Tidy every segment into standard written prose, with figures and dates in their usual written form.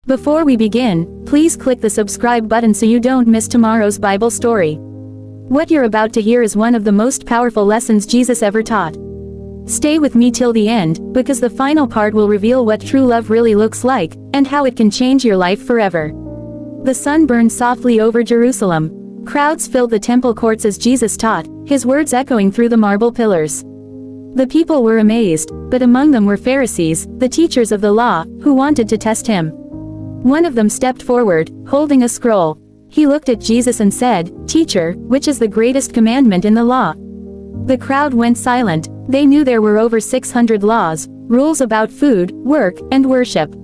Before we begin, please click the subscribe button so you don't miss tomorrow's Bible story. What you're about to hear is one of the most powerful lessons Jesus ever taught. Stay with me till the end, because the final part will reveal what true love really looks like, and how it can change your life forever. The sun burned softly over Jerusalem. Crowds filled the temple courts as Jesus taught, his words echoing through the marble pillars. The people were amazed, but among them were Pharisees, the teachers of the law, who wanted to test him. One of them stepped forward, holding a scroll. He looked at Jesus and said, "Teacher, which is the greatest commandment in the law?" The crowd went silent. They knew there were over 600 laws, rules about food, work, and worship.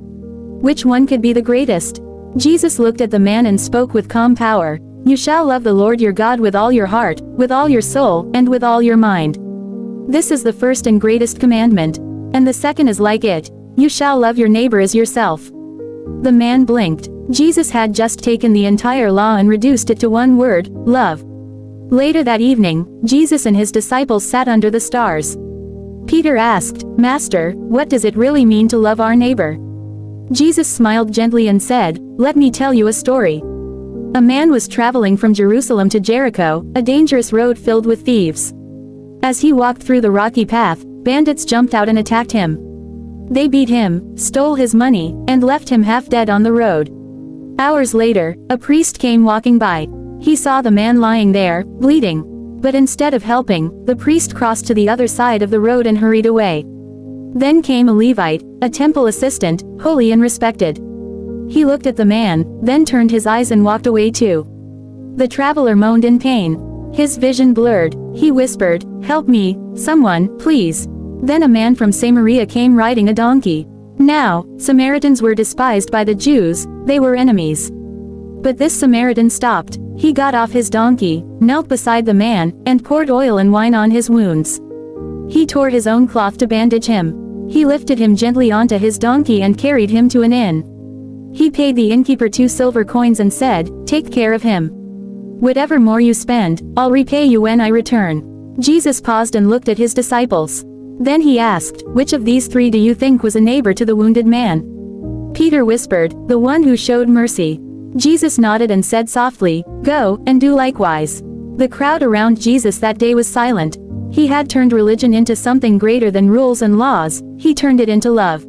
Which one could be the greatest? Jesus looked at the man and spoke with calm power. "You shall love the Lord your God with all your heart, with all your soul, and with all your mind. This is the first and greatest commandment. And the second is like it. You shall love your neighbor as yourself." The man blinked. Jesus had just taken the entire law and reduced it to one word: love. Later that evening, Jesus and his disciples sat under the stars. Peter asked, "Master, what does it really mean to love our neighbor?" Jesus smiled gently and said, "Let me tell you a story. A man was traveling from Jerusalem to Jericho, a dangerous road filled with thieves. As he walked through the rocky path, bandits jumped out and attacked him. They beat him, stole his money, and left him half dead on the road. Hours later, a priest came walking by. He saw the man lying there, bleeding. But instead of helping, the priest crossed to the other side of the road and hurried away. Then came a Levite, a temple assistant, holy and respected. He looked at the man, then turned his eyes and walked away too. The traveler moaned in pain. His vision blurred. He whispered, "Help me, someone, please." Then a man from Samaria came riding a donkey. Now, Samaritans were despised by the Jews, they were enemies. But this Samaritan stopped. He got off his donkey, knelt beside the man, and poured oil and wine on his wounds. He tore his own cloth to bandage him. He lifted him gently onto his donkey and carried him to an inn. He paid the innkeeper 2 silver coins and said, "Take care of him. Whatever more you spend, I'll repay you when I return." Jesus paused and looked at his disciples. Then he asked, "Which of these 3 do you think was a neighbor to the wounded man?" Peter whispered, "The one who showed mercy." Jesus nodded and said softly, "Go, and do likewise." The crowd around Jesus that day was silent. He had turned religion into something greater than rules and laws. He turned it into love.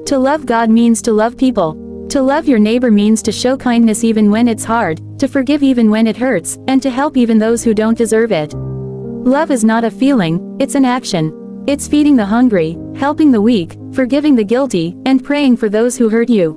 To love God means to love people. To love your neighbor means to show kindness even when it's hard, to forgive even when it hurts, and to help even those who don't deserve it. Love is not a feeling, it's an action. It's feeding the hungry, helping the weak, forgiving the guilty, and praying for those who hurt you.